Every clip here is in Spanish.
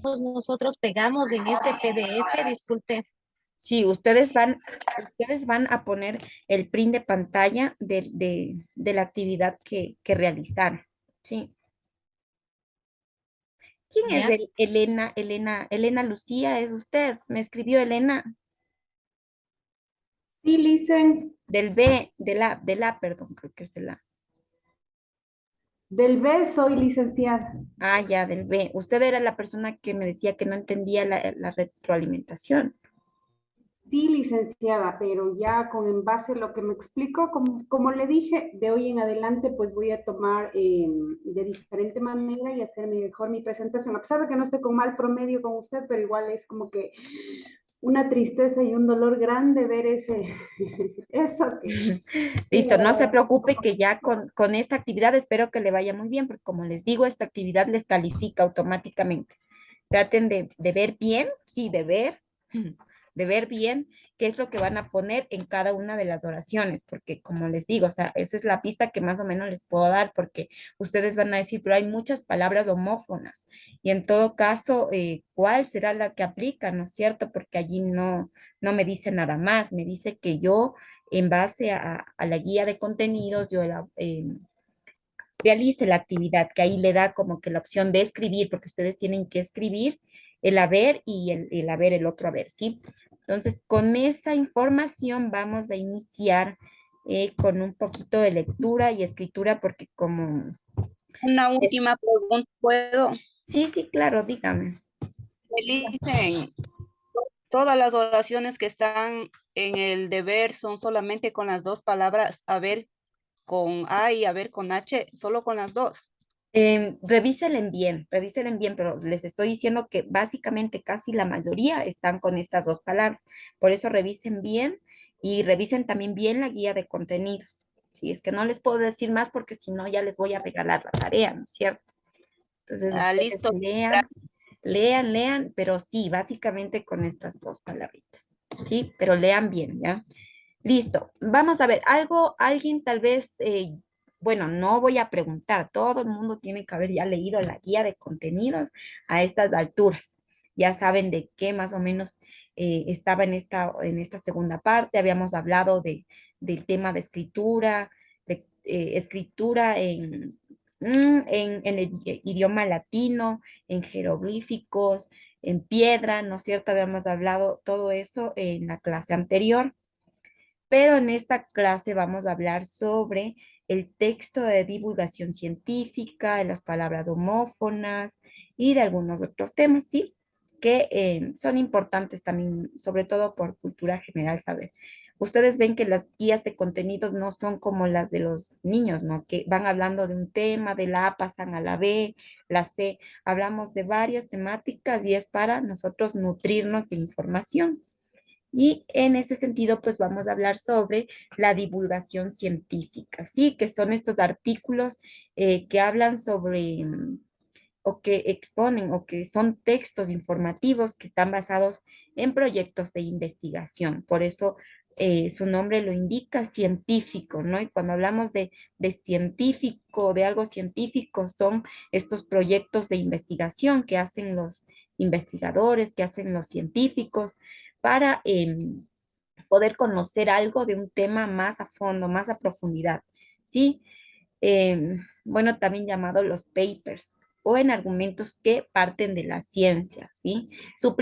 nosotros pegamos en este PDF, disculpe. Sí, ustedes van a poner el print de pantalla de la actividad que realizaron. Sí. ¿Quién es ¿Ya? Elena Lucía? ¿Es usted? Me escribió Elena Sí, Licen, del B, perdón, creo que es de la. del B soy licenciada. Ah, ya, del B. Usted era la persona que me decía que no entendía la retroalimentación. Sí, licenciada, pero ya con en base a lo que me explicó, como le dije, de hoy en adelante pues voy a tomar de diferente manera y hacer mejor mi presentación. A pesar de que no esté con mal promedio con usted, pero igual es como que una tristeza y un dolor grande ver eso que... Listo, no se preocupe que ya con esta actividad espero que le vaya muy bien, porque como les digo, esta actividad les califica automáticamente. Traten de ver bien, sí, de ver bien qué es lo que van a poner en cada una de las oraciones, porque como les digo, o sea, esa es la pista que más o menos les puedo dar, porque ustedes van a decir, pero hay muchas palabras homófonas, y en todo caso, ¿cuál será la que aplica, no es cierto? Porque allí no me dice nada más, me dice que yo, en base a la guía de contenidos, realice la actividad, que ahí le da como que la opción de escribir, porque ustedes tienen que escribir el haber y el haber, el otro haber, ¿sí? Entonces, con esa información vamos a iniciar con un poquito de lectura y escritura, porque como Una es... última pregunta, ¿puedo? Sí, sí, claro, dígame. Dicen, todas las oraciones que están en el deber son solamente con las dos palabras, haber con A y haber con H, solo con las dos. Revísenla bien, pero les estoy diciendo que básicamente casi la mayoría están con estas dos palabras. Por eso revisen bien y revisen también bien la guía de contenidos. Si es que no les puedo decir más porque si no ya les voy a regalar la tarea, ¿no es cierto? Entonces Ah, ustedes listo. lean, pero sí, básicamente con estas dos palabritas, ¿sí? Pero lean bien, ¿ya? Listo. Vamos a ver, alguien tal vez, bueno, no voy a preguntar, todo el mundo tiene que haber ya leído la guía de contenidos a estas alturas. Ya saben de qué más o menos estaba en esta segunda parte. Habíamos hablado del tema de escritura, de escritura en el idioma latino, en jeroglíficos, en piedra, ¿no es cierto? Habíamos hablado todo eso en la clase anterior, pero en esta clase vamos a hablar sobre el texto de divulgación científica, de las palabras homófonas y de algunos otros temas, ¿sí? Que son importantes también, sobre todo por cultura general, saber. Ustedes ven que las guías de contenidos no son como las de los niños, ¿no? Que van hablando de un tema, de la A pasan a la B, la C. Hablamos de varias temáticas y es para nosotros nutrirnos de información. Y en ese sentido, pues vamos a hablar sobre la divulgación científica, ¿sí? Que son estos artículos que hablan sobre o que exponen o que son textos informativos que están basados en proyectos de investigación. Por eso su nombre lo indica, científico, ¿no? Y cuando hablamos de científico, de algo científico, son estos proyectos de investigación que hacen los investigadores, que hacen los científicos para poder conocer algo de un tema más a fondo, más a profundidad, ¿sí? Bueno, también llamado los papers o en argumentos que parten de la ciencia, ¿sí? Su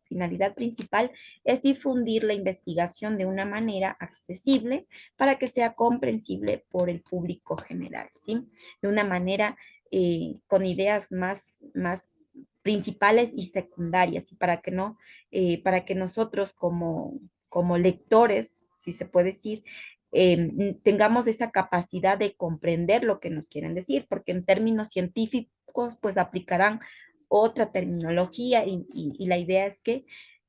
finalidad principal es difundir la investigación de una manera accesible para que sea comprensible por el público general, ¿sí? De una manera con ideas más principales y secundarias, y para que no, para que nosotros como lectores, si se puede decir, tengamos esa capacidad de comprender lo que nos quieren decir, porque en términos científicos, pues aplicarán otra terminología y la idea es que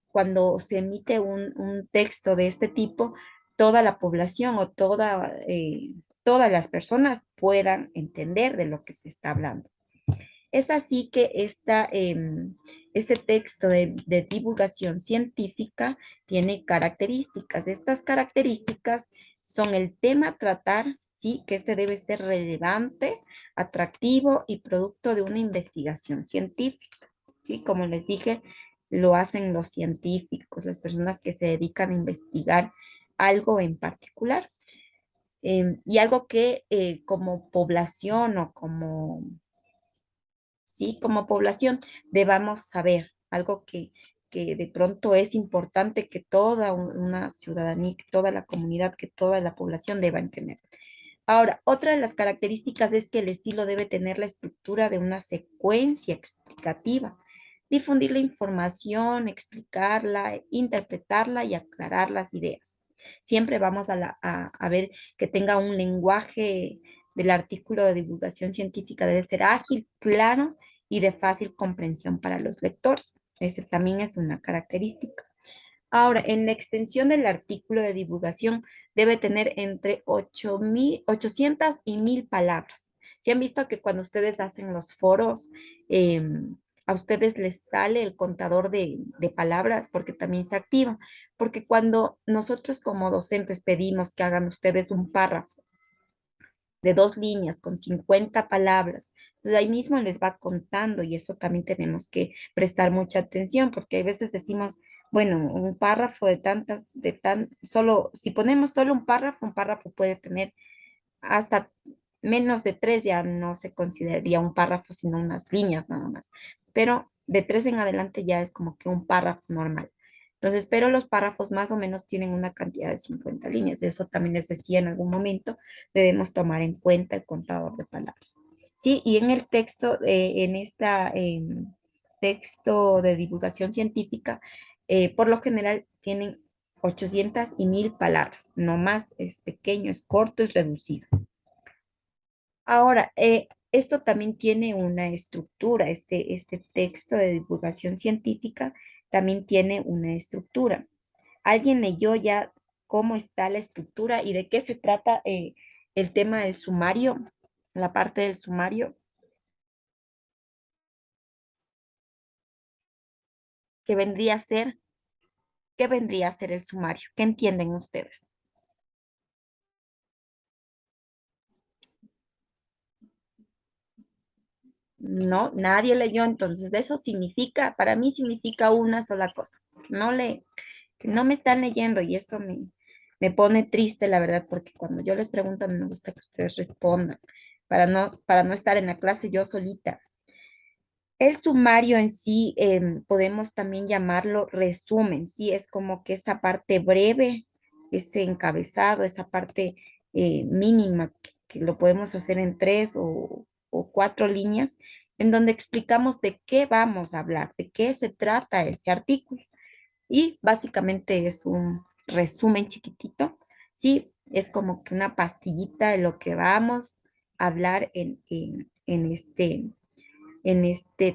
cuando se emite un texto de este tipo, toda la población o todas las personas puedan entender de lo que se está hablando. Es así que este texto de divulgación científica tiene características. Estas características son el tema a tratar, ¿sí? Que este debe ser relevante, atractivo y producto de una investigación científica, ¿sí? Como les dije, lo hacen los científicos, las personas que se dedican a investigar algo en particular. Y algo que como población o como, sí, como población debamos saber, algo que de pronto es importante que toda una ciudadanía, que toda la comunidad, que toda la población deban tener. Ahora, otra de las características es que el estilo debe tener la estructura de una secuencia explicativa, difundir la información, explicarla, interpretarla y aclarar las ideas. Siempre vamos a ver que tenga un lenguaje del artículo de divulgación científica, debe ser ágil, claro y de fácil comprensión para los lectores. Ese también es una característica. Ahora, en la extensión del artículo de divulgación debe tener entre 800 y 1000 palabras. Si han visto que cuando ustedes hacen los foros, a ustedes les sale el contador de palabras porque también se activa. Porque cuando nosotros como docentes pedimos que hagan ustedes un párrafo de 2 líneas con 50 palabras. Entonces ahí mismo les va contando y eso también tenemos que prestar mucha atención porque a veces decimos, bueno, un párrafo de tantas, solo, si ponemos solo un párrafo puede tener hasta menos de 3, ya no se consideraría un párrafo, sino unas líneas nada más. Pero de 3 en adelante ya es como que un párrafo normal. Entonces, pero los párrafos más o menos tienen una cantidad de 50 líneas. Eso también les decía en algún momento, debemos tomar en cuenta el contador de palabras. Sí, y en el texto, en esta texto de divulgación científica, por lo general tienen 800 y 1000 palabras, no más, es pequeño, es corto, es reducido. Ahora, esto también tiene una estructura, este texto de divulgación científica también tiene una estructura. ¿Alguien leyó ya cómo está la estructura y de qué se trata el tema del sumario, la parte del sumario? ¿Qué vendría a ser? ¿Qué vendría a ser el sumario? ¿Qué entienden ustedes? No, nadie leyó, entonces eso significa, para mí significa una sola cosa, que no me están leyendo y eso me pone triste, la verdad, porque cuando yo les pregunto, a mí me gusta que ustedes respondan, para no estar en la clase yo solita. El sumario en sí podemos también llamarlo resumen, sí, es como que esa parte breve, ese encabezado, esa parte mínima, que lo podemos hacer en 3 o 4 líneas, en donde explicamos de qué vamos a hablar, de qué se trata ese artículo. Y básicamente es un resumen chiquitito, sí, es como que una pastillita de lo que vamos a hablar en este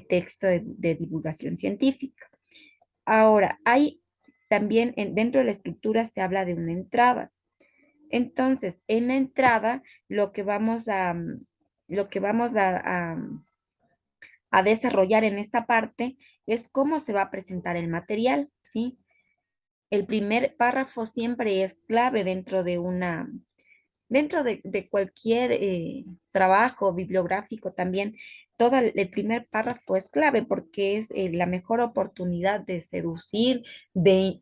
texto de divulgación científica. Ahora, hay también dentro de la estructura se habla de una entrada. Entonces, en la entrada, lo que vamos a desarrollar en esta parte es cómo se va a presentar el material, ¿sí? El primer párrafo siempre es clave dentro de cualquier trabajo bibliográfico también, todo el primer párrafo es clave porque es la mejor oportunidad de seducir, de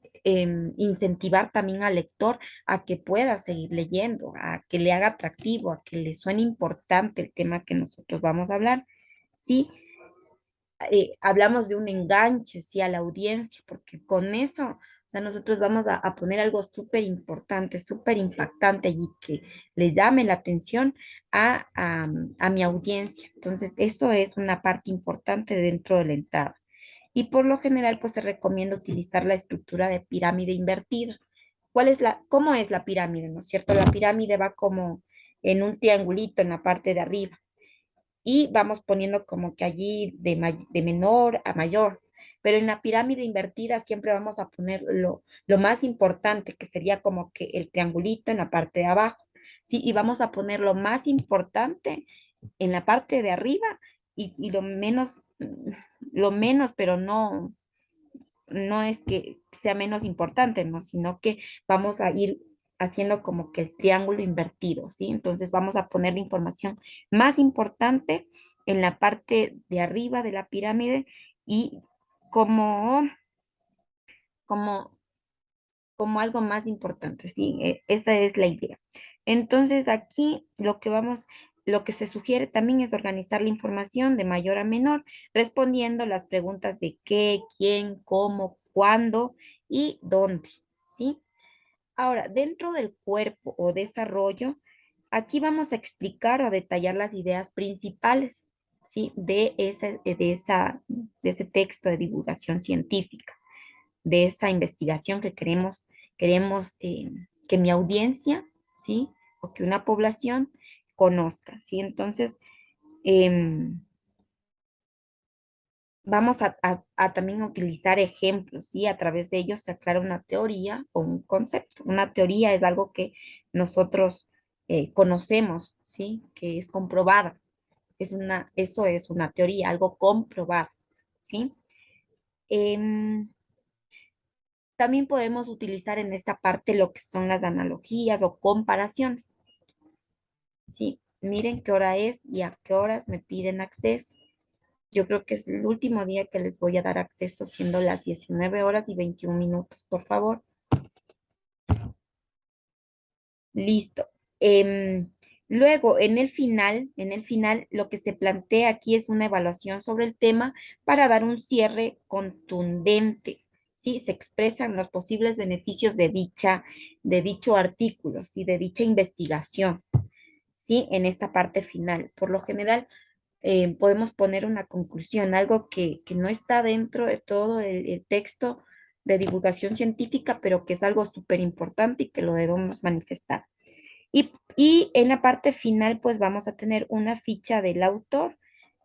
incentivar también al lector a que pueda seguir leyendo, a que le haga atractivo, a que le suene importante el tema que nosotros vamos a hablar. Sí, hablamos de un enganche, sí, a la audiencia, porque con eso, o sea, nosotros vamos a poner algo súper importante, súper impactante allí que les llame la atención a mi audiencia. Entonces, eso es una parte importante dentro de la entrada. Y por lo general, pues se recomienda utilizar la estructura de pirámide invertida. ¿Cómo es la pirámide, no es cierto? La pirámide va como en un triangulito en la parte de arriba y vamos poniendo como que allí de menor a mayor. Pero en la pirámide invertida siempre vamos a poner lo más importante, que sería como que el triangulito en la parte de abajo. Sí, y vamos a poner lo más importante en la parte de arriba y lo menos, pero no es que sea menos importante, ¿no? Sino que vamos a ir haciendo como que el triángulo invertido, ¿sí? Entonces vamos a poner la información más importante en la parte de arriba de la pirámide y como, como, como algo más importante, ¿sí? Esa es la idea. Entonces aquí lo que se sugiere también es organizar la información de mayor a menor, respondiendo las preguntas de qué, quién, cómo, cuándo y dónde, ¿sí? Ahora, dentro del cuerpo o desarrollo, aquí vamos a explicar o a detallar las ideas principales, ¿sí? De ese texto de divulgación científica, de esa investigación que queremos que mi audiencia, ¿sí? O que una población conozca, ¿sí? Entonces, em, vamos a también utilizar ejemplos, ¿sí? A través de ellos se aclara una teoría o un concepto. Una teoría es algo que nosotros conocemos, ¿sí? Que es comprobada. Eso es una teoría, algo comprobado, ¿sí? Em, También podemos utilizar en esta parte lo que son las analogías o comparaciones, ¿sí? Miren qué hora es y a qué horas me piden acceso. Yo creo que es el último día que les voy a dar acceso, siendo las 19 horas y 21 minutos, por favor. Listo. Luego, en el final, lo que se plantea aquí es una evaluación sobre el tema para dar un cierre contundente. ¿Sí? Se expresan los posibles beneficios de dicho artículo, ¿sí? De dicha investigación, ¿sí? En esta parte final. Por lo general, podemos poner una conclusión, algo que no está dentro de todo el texto de divulgación científica, pero que es algo súper importante y que lo debemos manifestar. Y en la parte final, pues vamos a tener una ficha del autor.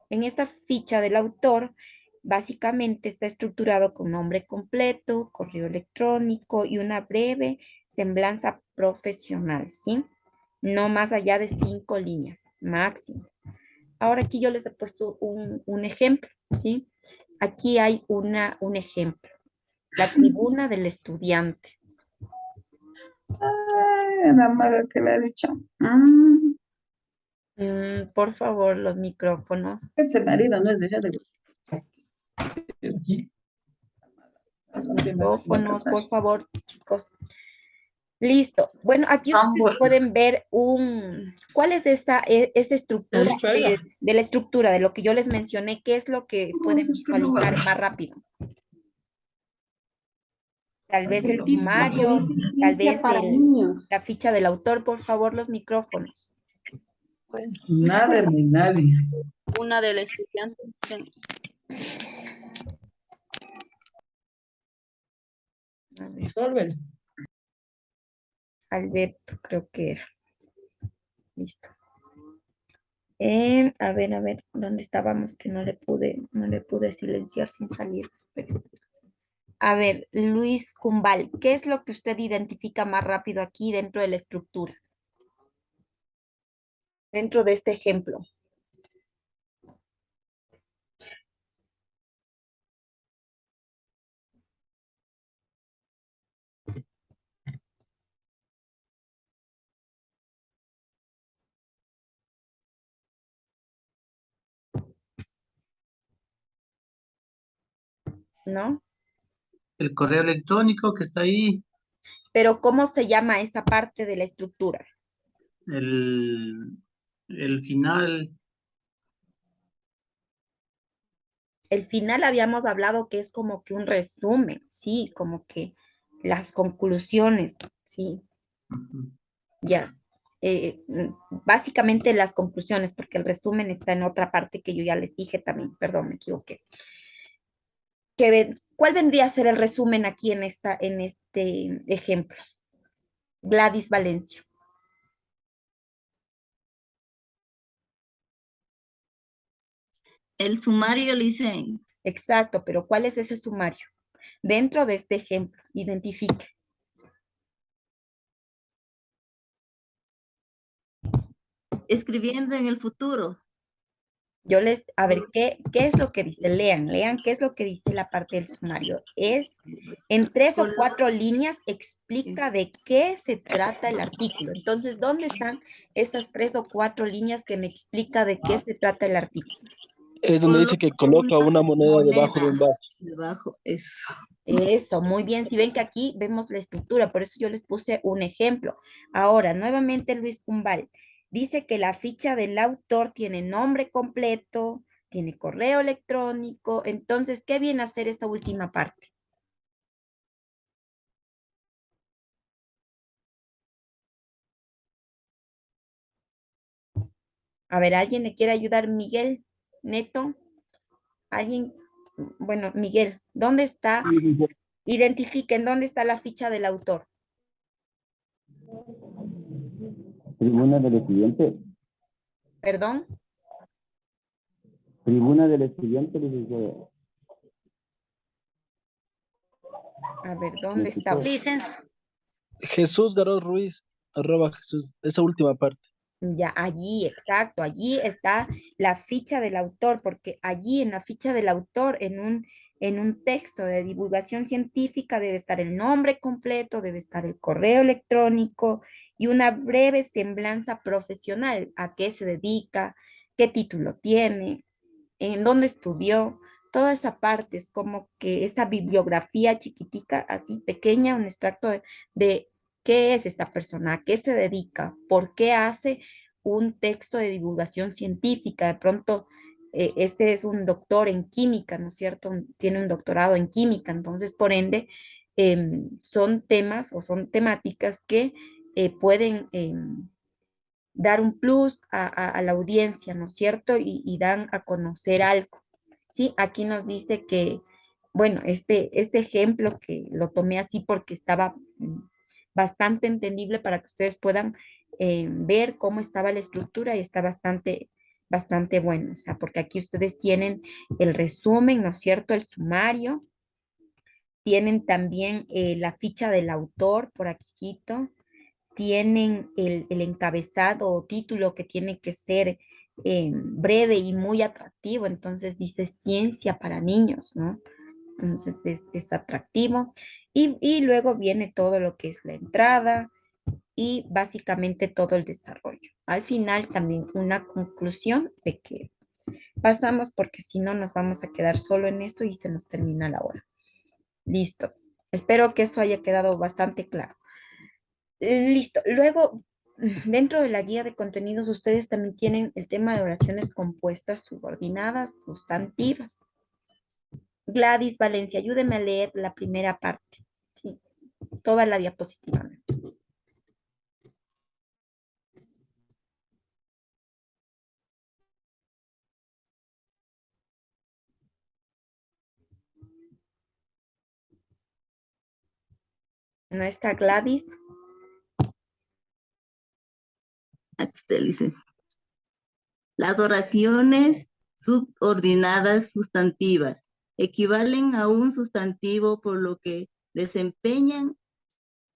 En esta ficha del autor, básicamente está estructurado con nombre completo, correo electrónico y una breve semblanza profesional, ¿sí? No más allá de 5 líneas, máximo. Ahora aquí yo les he puesto un ejemplo, ¿sí? Aquí hay un ejemplo. La tribuna del estudiante. Ay, la maga que le ha dicho. Por favor, los micrófonos. Ese marido no es de ella de Los no tiene nada que va a micrófonos, casar. por favor, chicos. Listo. Bueno, aquí ustedes Ambos. pueden ver ¿cuál es esa Le ha estructura dicho a ella. de la estructura, de lo que yo les mencioné? ¿Qué es lo que No, pueden es que no va. visualizar más rápido? Tal vez el El título que sumario, dice tal ciencia vez para niños. la ficha del autor, por favor, los micrófonos. Nada ni nadie. Una del estudiante. A ver, Resuelve. Alberto, creo que era. Listo. A ver, ¿dónde estábamos? Que no le pude silenciar sin salir. Espera. A ver, Luis Cumbal, ¿qué es lo que usted identifica más rápido aquí dentro de la estructura? Dentro de este ejemplo, ¿no? El correo electrónico que está ahí, Pero ¿cómo se llama esa parte de la estructura? el, el final, El final habíamos hablado que es como que un resumen, sí, como que las conclusiones, sí, ujú, ya. Básicamente las conclusiones, porque el resumen está en otra parte que yo ya les dije también, perdón, me equivoqué. ¿Cuál vendría a ser el resumen aquí en este ejemplo? Gladys Valencia. El sumario, Licen, Exacto, pero ¿cuál es ese sumario? Dentro de este ejemplo, identifique. escribiendo en el futuro. A ver, ¿qué es lo que dice? Lean qué es lo que dice la parte del sumario. Es en 3 o 4 líneas explica de qué se trata el artículo. Entonces, ¿dónde están esas 3 o 4 líneas que me explica de qué se trata el artículo? Es donde dice que coloca una moneda debajo de un vaso. Debajo, eso. Eso, muy bien. Si ven que aquí vemos la estructura, por eso yo les puse un ejemplo. Ahora, nuevamente Luis Cumbal dice que la ficha del autor tiene nombre completo, tiene correo electrónico. Entonces, ¿qué viene a hacer esa última parte? A ver, ¿alguien le quiere ayudar? Miguel, Neto, alguien, bueno, Miguel, ¿dónde está? Identifiquen dónde está la ficha del autor. Tribuna del estudiante. ¿Perdón? Tribuna del estudiante, licenciado. A ver, ¿dónde está? Licenciado. Jesús Garó Ruiz, @Jesús, esa última parte. Ya, allí, exacto, allí está la ficha del autor, porque allí en la ficha del autor, en un texto de divulgación científica, debe estar el nombre completo, debe estar el correo electrónico y una breve semblanza profesional, a qué se dedica, qué título tiene, en dónde estudió. Toda esa parte es como que esa bibliografía chiquitica, así pequeña, un extracto de qué es esta persona, a qué se dedica, por qué hace un texto de divulgación científica. De pronto, este es un doctor en química, ¿no es cierto? Tiene un doctorado en química, entonces, por ende, son temas o son temáticas que pueden dar un plus a la audiencia, ¿no es cierto? Y dan a conocer algo. Sí, aquí nos dice que, bueno, este ejemplo que lo tomé así porque estaba bastante entendible para que ustedes puedan ver cómo estaba la estructura y está bastante bueno, o sea, porque aquí ustedes tienen el resumen, ¿no es cierto? El sumario, tienen también la ficha del autor por aquí, tienen el encabezado o título que tiene que ser breve y muy atractivo, entonces dice ciencia para niños, ¿no? Entonces es atractivo. Y luego viene todo lo que es la entrada y básicamente todo el desarrollo. Al final también una conclusión de qué es. Pasamos porque si no nos vamos a quedar solo en eso y se nos termina la hora. Listo. Espero que eso haya quedado bastante claro. Listo. Luego, dentro de la guía de contenidos, ustedes también tienen el tema de oraciones compuestas, subordinadas, sustantivas. Gladys Valencia, ayúdeme a leer la primera parte. Sí, toda la diapositiva. ¿No está Gladys? Aquí está, dice. Las oraciones subordinadas sustantivas equivalen a un sustantivo por lo que desempeñan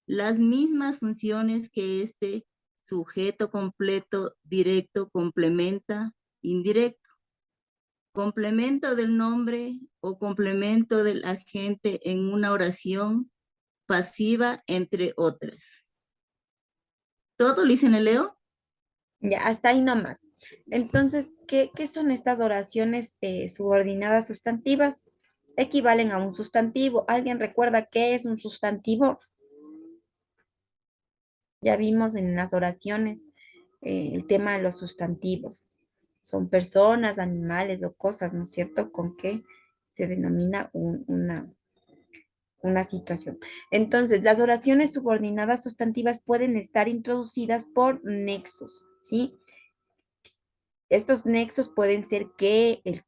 las mismas funciones que este sujeto completo, directo, complementa, indirecto. Complemento del nombre o complemento del agente en una oración pasiva, entre otras. ¿Todo, Leo? Ya, hasta ahí nomás. Entonces, ¿qué son estas oraciones subordinadas sustantivas? Equivalen a un sustantivo. ¿Alguien recuerda qué es un sustantivo? Ya vimos en las oraciones el tema de los sustantivos. Son personas, animales o cosas, ¿no es cierto? Con que se denomina una situación. Entonces, las oraciones subordinadas sustantivas pueden estar introducidas por nexos, ¿sí? Estos nexos pueden ser que, el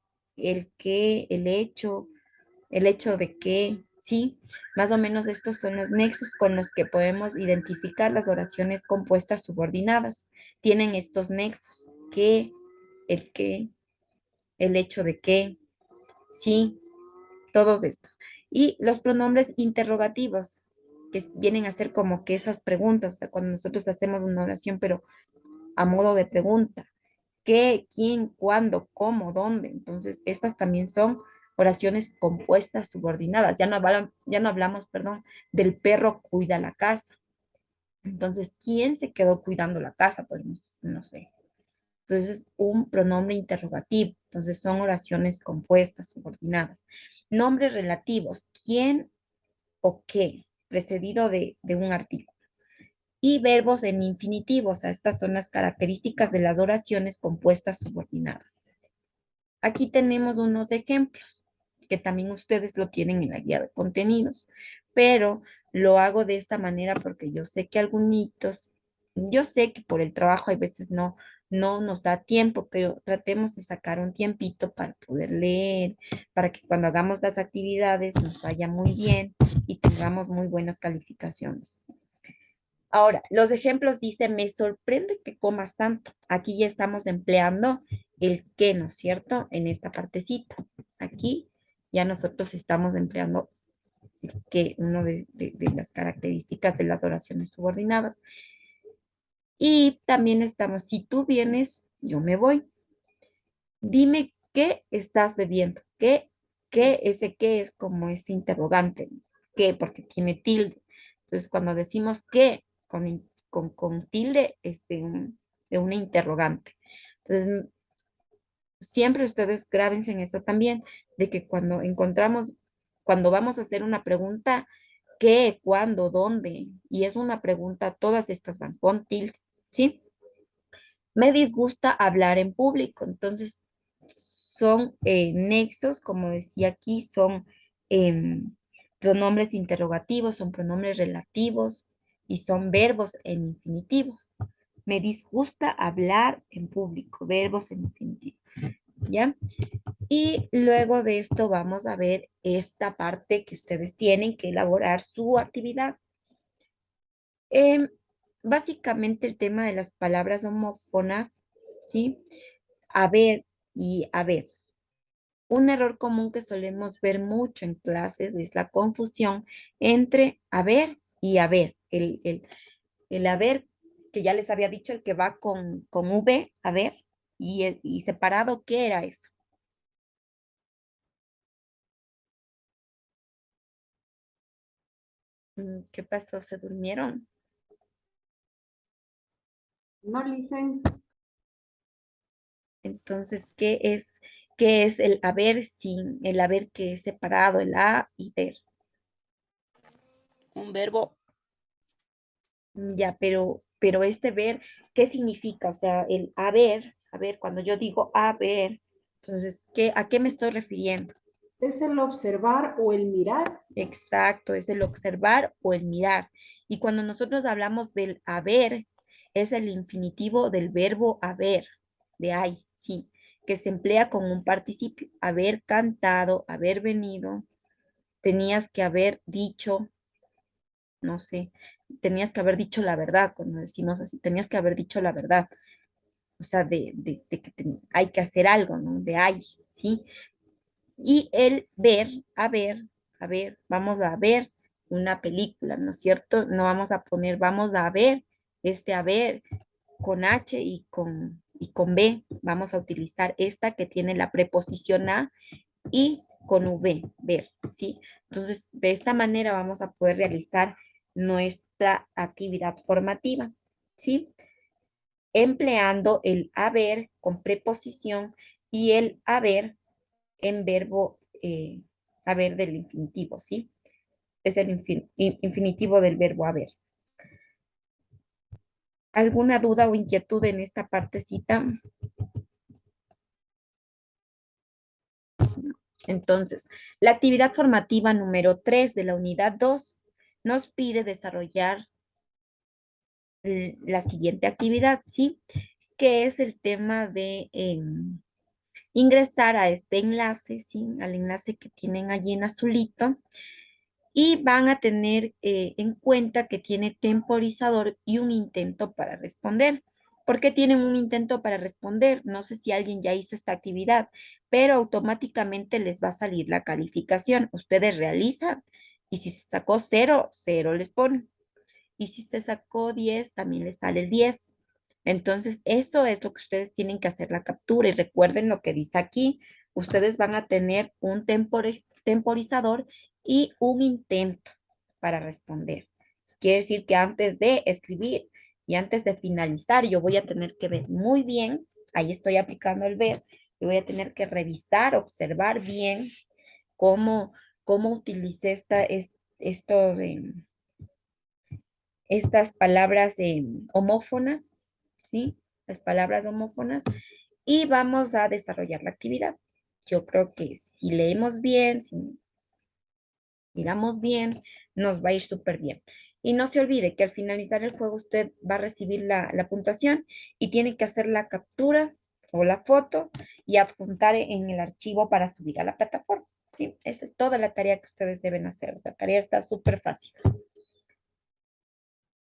hecho de que, ¿sí? Más o menos estos son los nexos con los que podemos identificar las oraciones compuestas subordinadas. Tienen estos nexos, que, el hecho de que, ¿sí? Todos estos. Y los pronombres interrogativos, que vienen a ser como que esas preguntas, o sea, cuando nosotros hacemos una oración, pero a modo de pregunta. qué, quién, cuándo, cómo, dónde. Entonces, estas también son oraciones compuestas subordinadas. Ya no hablamos, perdón, del perro cuida la casa. Entonces, ¿quién se quedó cuidando la casa? Pues no sé. Entonces, un pronombre interrogativo. Entonces, son oraciones compuestas, subordinadas. Nombres relativos. ¿Quién o qué? Precedido de un artículo. Y verbos en infinitivo. O sea, estas son las características de las oraciones compuestas subordinadas. Aquí tenemos unos ejemplos que también ustedes lo tienen en la guía de contenidos, pero lo hago de esta manera porque yo sé que yo sé que por el trabajo a veces no nos da tiempo, pero tratemos de sacar un tiempito para poder leer, para que cuando hagamos las actividades nos vaya muy bien y tengamos muy buenas calificaciones. Ahora, los ejemplos dicen, me sorprende que comas tanto. Aquí ya estamos empleando el qué, ¿no es cierto? En esta partecita. Aquí ya nosotros estamos empleando el qué, una de las características de las oraciones subordinadas. Y también estamos, si tú vienes, yo me voy. Dime qué estás bebiendo. Ese qué es como ese interrogante. ¿Qué? Porque tiene tilde. Entonces, cuando decimos qué con tilde es de una interrogante. Entonces, siempre ustedes grábense en eso también, de que cuando vamos a hacer una pregunta, ¿qué, cuándo, dónde? Y es una pregunta, todas estas van con tilde, ¿sí? Me disgusta hablar en público. Entonces, son nexos, como decía aquí, son em, pronombres interrogativos, son pronombres relativos y son verbos en infinitivo. Me disgusta hablar en público, verbos en infinitivo, ¿ya? Y luego de esto vamos a ver esta parte que ustedes tienen que elaborar su actividad. Em, Básicamente el tema de las palabras homófonas, ¿sí? Haber y haber. Un error común que solemos ver mucho en clases es la confusión entre haber y haber. El haber, que ya les había dicho, el que va con V, haber, y separado, ¿qué era eso? ¿Qué pasó? ¿Se durmieron? No, Licen, Entonces, qué es el haber sin el haber que es separado, el a y ver? Un verbo, Ya, pero este ver, ¿qué significa? O sea, el haber, cuando yo digo haber, entonces, ¿a qué me estoy refiriendo? ¿es el observar o el mirar? Exacto, es el observar o el mirar. Y cuando nosotros hablamos del haber, es el infinitivo del verbo haber, de hay, sí, que se emplea con un participio, haber cantado, haber venido, tenías que haber dicho, no sé, tenías que haber dicho la verdad, cuando decimos así, tenías que haber dicho la verdad, o sea, de que hay que hacer algo, ¿no? De hay, ¿sí? Y el ver, a ver, vamos a ver una película, ¿no es cierto? No vamos a poner, vamos a ver, a ver con H y con B, vamos a utilizar esta que tiene la preposición a y con V, ver, ¿sí? Entonces, de esta manera vamos a poder realizar nuestra actividad formativa, ¿sí? Empleando el haber con preposición y el haber en verbo haber del infinitivo, ¿sí? Es el infinitivo del verbo haber. ¿Alguna duda o inquietud en esta partecita? Entonces, la actividad formativa número 3 de la unidad 2 nos pide desarrollar la siguiente actividad, ¿sí? Que es el tema de ingresar a este enlace, ¿sí? Al enlace que tienen allí en azulito y van a tener en cuenta que tiene temporizador y un intento para responder. ¿Por qué tienen un intento para responder? No sé si alguien ya hizo esta actividad, pero automáticamente les va a salir la calificación. Ustedes realizan y si se sacó 0, 0 les ponen. Y si se sacó 10, también les sale el 10. Entonces, eso es lo que ustedes tienen que hacer la captura. Y recuerden lo que dice aquí. Ustedes van a tener un temporizador y un intento para responder. Quiere decir que antes de escribir y antes de finalizar, yo voy a tener que ver muy bien. Ahí estoy aplicando el ver. Yo voy a tener que revisar, observar bien cómo, cómo utilicé esto de estas palabras homófonas, ¿sí? Las palabras homófonas, y vamos a desarrollar la actividad. Yo creo que si leemos bien, si miramos bien, nos va a ir súper bien. Y no se olvide que al finalizar el juego usted va a recibir la puntuación y tiene que hacer la captura o la foto y adjuntar en el archivo para subir a la plataforma. Sí, esa es toda la tarea que ustedes deben hacer. La tarea está súper fácil.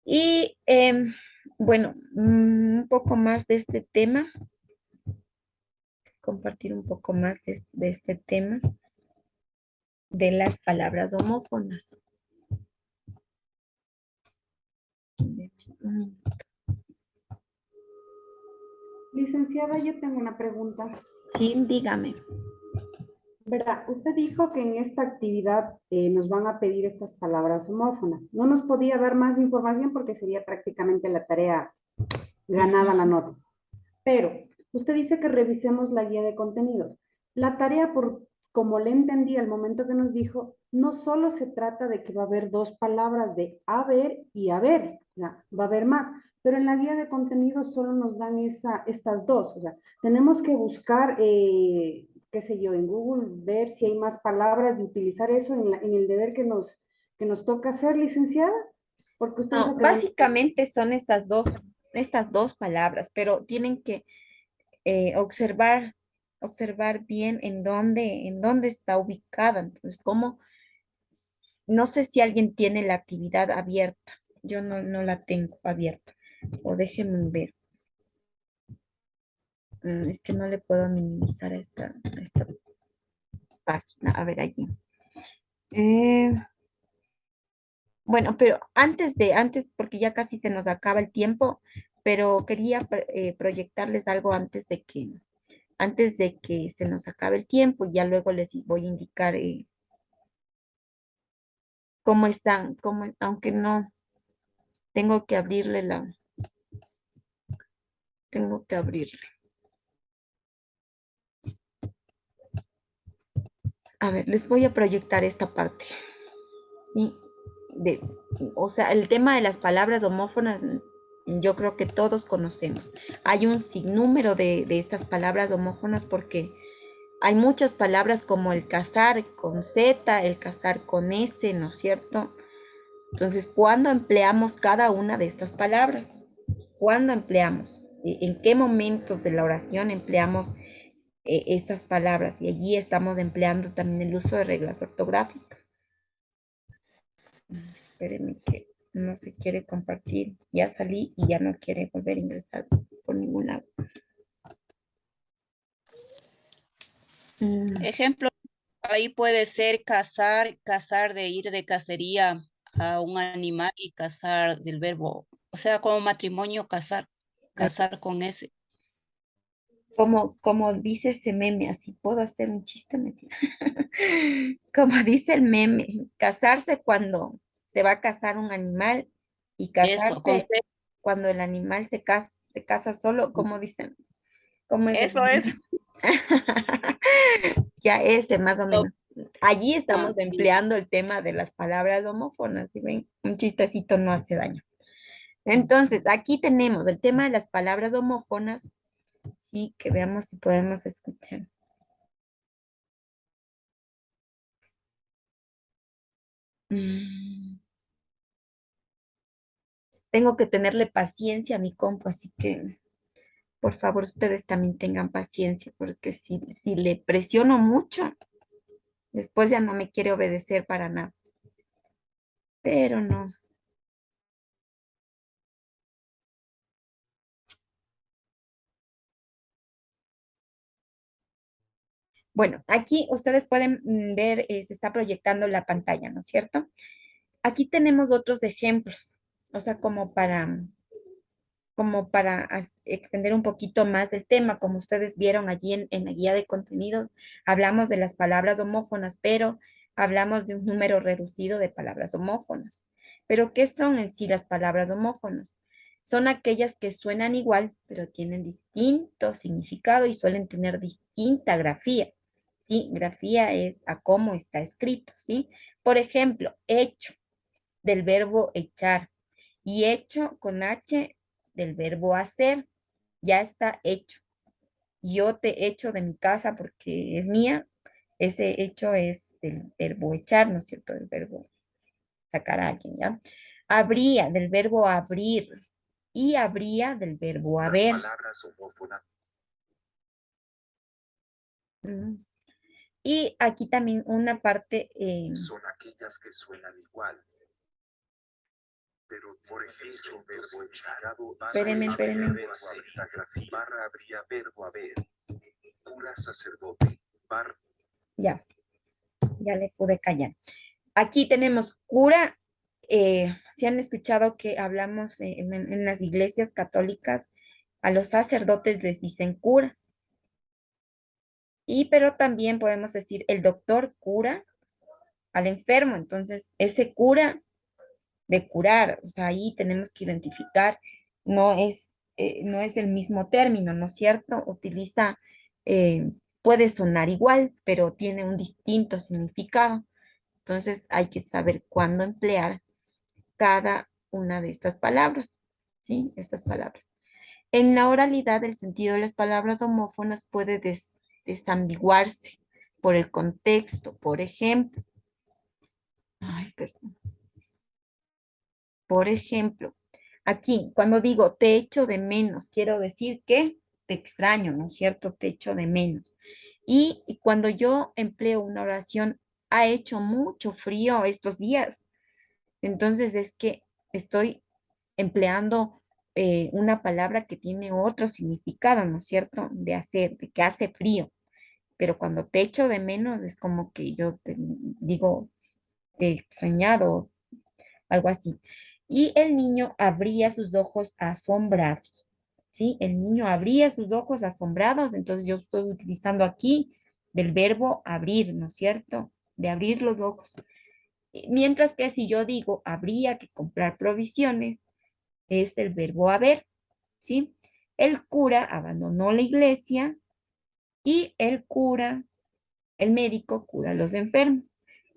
Y bueno, un poco más de este tema, compartir un poco más de este tema de las palabras homófonas. Licenciada, yo tengo una pregunta. Sí, dígame. Verá, usted dijo que en esta actividad nos van a pedir estas palabras homófonas. No nos podía dar más información porque sería prácticamente la tarea ganada la nota. Pero usted dice que revisemos la guía de contenidos. La tarea, como le entendí al momento que nos dijo, no solo se trata de que va a haber dos palabras de haber y haber, ya, va a haber más, pero en la guía de contenidos solo nos dan estas dos. O sea, tenemos que buscar, qué sé yo, en Google, ver si hay más palabras y utilizar eso en el deber que nos toca hacer, licenciada. Porque usted No, dijo que básicamente son estas dos palabras, pero tienen que observar, observar bien en dónde está ubicada. Entonces, cómo, no sé si alguien tiene la actividad abierta. Yo no la tengo abierta. O déjenme ver. Es que no le puedo minimizar a esta página. A ver, allí. Eh, bueno, pero antes, porque ya casi se nos acaba el tiempo, pero quería proyectarles algo antes de que se nos acabe el tiempo, y ya luego les voy a indicar cómo están, aunque no, tengo que abrirle tengo que abrirle. A ver, les voy a proyectar esta parte, ¿sí? O sea, el tema de las palabras homófonas, yo creo que todos conocemos. Hay un sinnúmero de estas palabras homófonas porque hay muchas palabras como el casar con Z, el casar con S, ¿no es cierto? Entonces, ¿cuándo empleamos cada una de estas palabras? ¿Cuándo empleamos? ¿En qué momentos de la oración empleamos estas palabras? Y allí estamos empleando también el uso de reglas ortográficas. Espérenme que no se quiere compartir. Ya salí y ya no quiere volver a ingresar por ningún lado. Ejemplo, ahí puede ser cazar de ir de cacería a un animal y cazar del verbo, o sea, como matrimonio, casar con ese. Como dice ese meme, así puedo hacer un chiste, mentira. Como dice el meme, casarse cuando se va a casar un animal y Eso, con casarse cuando el animal se casa solo, como dicen, ¿cómo es el eso meme? es. Ya ese, más o No, menos. Allí estamos sí. empleando el tema de las palabras homófonas, ¿sí ven? Un chistecito no hace daño. Entonces, aquí tenemos el tema de las palabras homófonas, sí, que veamos si podemos escuchar. Tengo que tenerle paciencia a mi compu, así que por favor ustedes también tengan paciencia, porque si le presiono mucho, después ya no me quiere obedecer para nada. Pero no. Bueno, aquí ustedes pueden ver, se está proyectando la pantalla, ¿no es cierto? Aquí tenemos otros ejemplos, o sea, como como para extender un poquito más el tema, como ustedes vieron allí en la guía de contenidos, hablamos de las palabras homófonas, pero hablamos de un número reducido de palabras homófonas. Pero, ¿qué son en sí las palabras homófonas? Son aquellas que suenan igual, pero tienen distinto significado y suelen tener distinta grafía, ¿sí? Grafía es a cómo está escrito, ¿sí? Por ejemplo, hecho, del verbo echar, y hecho con H del verbo hacer, ya está hecho. Yo te echo de mi casa porque es mía, ese hecho es del verbo echar, ¿no es cierto? Del verbo sacar a alguien, ¿ya? Habría del verbo abrir y habría del verbo haber. Mm. Y aquí también una parte... Son aquellas que suenan igual. Pero, por ejemplo, verbo echado, Espérenme. barra habría verbo haber, cura sacerdote, barra. Ya le pude callar. Aquí tenemos cura. Si han escuchado que hablamos en las iglesias católicas, a los sacerdotes les dicen cura. Pero también podemos decir el doctor cura al enfermo. Entonces, ese cura de curar, o sea, ahí tenemos que identificar, no es el mismo término, ¿no es cierto? Eh, puede sonar igual, pero tiene un distinto significado. Entonces, hay que saber cuándo emplear cada una de estas palabras, ¿sí? Estas palabras. En la oralidad, el sentido de las palabras homófonas puede desambiguarse por el contexto. Por ejemplo, por ejemplo, aquí, cuando digo te echo de menos, quiero decir que te extraño, ¿no es cierto? Te echo de menos. Y cuando yo empleo una oración, ha hecho mucho frío estos días. Entonces es que estoy empleando una palabra que tiene otro significado, ¿no es cierto? De hacer, de que hace frío. Pero cuando te echo de menos es como que yo te digo, te he extrañado, algo así. Y el niño abría sus ojos asombrados, ¿sí? El niño abría sus ojos asombrados, entonces yo estoy utilizando aquí del verbo abrir, ¿no es cierto? De abrir los ojos. Mientras que si yo digo habría que comprar provisiones, es el verbo haber, ¿sí? El cura abandonó la iglesia y el médico cura a los enfermos.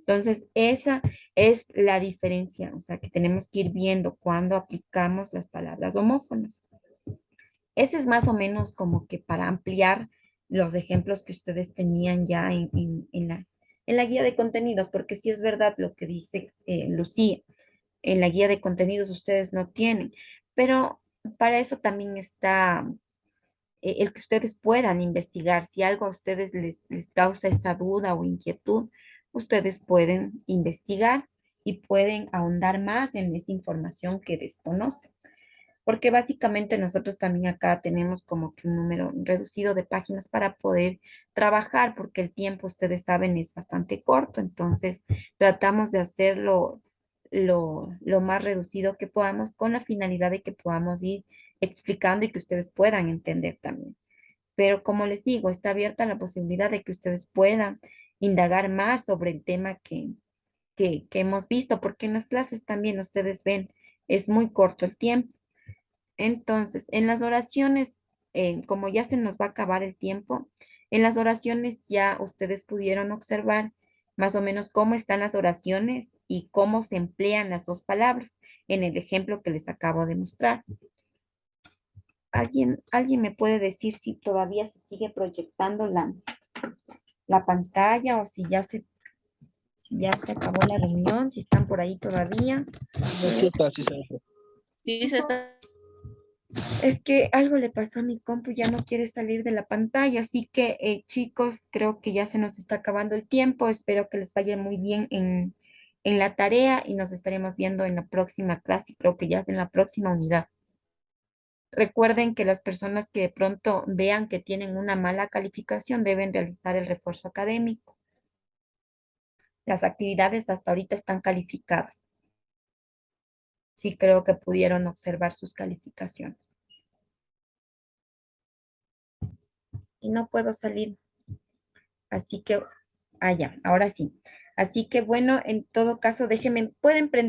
Entonces, esa es la diferencia, o sea, que tenemos que ir viendo cuando aplicamos las palabras homófonas. Ese es más o menos como que para ampliar los ejemplos que ustedes tenían ya en la guía de contenidos, porque sí es verdad lo que dice Lucía, en la guía de contenidos ustedes no tienen, pero para eso también está el que ustedes puedan investigar. Si algo a ustedes les causa esa duda o inquietud, ustedes pueden investigar y pueden ahondar más en esa información que desconocen. Porque básicamente nosotros también acá tenemos como que un número reducido de páginas para poder trabajar, porque el tiempo, ustedes saben, es bastante corto. Entonces, tratamos de hacerlo lo más reducido que podamos con la finalidad de que podamos ir explicando y que ustedes puedan entender también. Pero como les digo, está abierta la posibilidad de que ustedes puedan indagar más sobre el tema que hemos visto, porque en las clases también ustedes ven, es muy corto el tiempo. Entonces, en las oraciones, como ya se nos va a acabar el tiempo, en las oraciones ya ustedes pudieron observar más o menos cómo están las oraciones y cómo se emplean las dos palabras en el ejemplo que les acabo de mostrar. ¿Alguien me puede decir si todavía se sigue proyectando la pantalla o si ya se acabó la reunión, si están por ahí todavía? Sí está, sí se entra. Sí, se está. Es que algo le pasó a mi compu, ya no quiere salir de la pantalla, así que chicos, creo que ya se nos está acabando el tiempo. Espero que les vaya muy bien en la tarea y nos estaremos viendo en la próxima clase, creo que ya es en la próxima unidad. Recuerden que las personas que de pronto vean que tienen una mala calificación deben realizar el refuerzo académico. Las actividades hasta ahorita están calificadas. Sí, creo que pudieron observar sus calificaciones. y no puedo salir. Así que, ya, ahora sí. Así que bueno, en todo caso, déjenme, pueden prender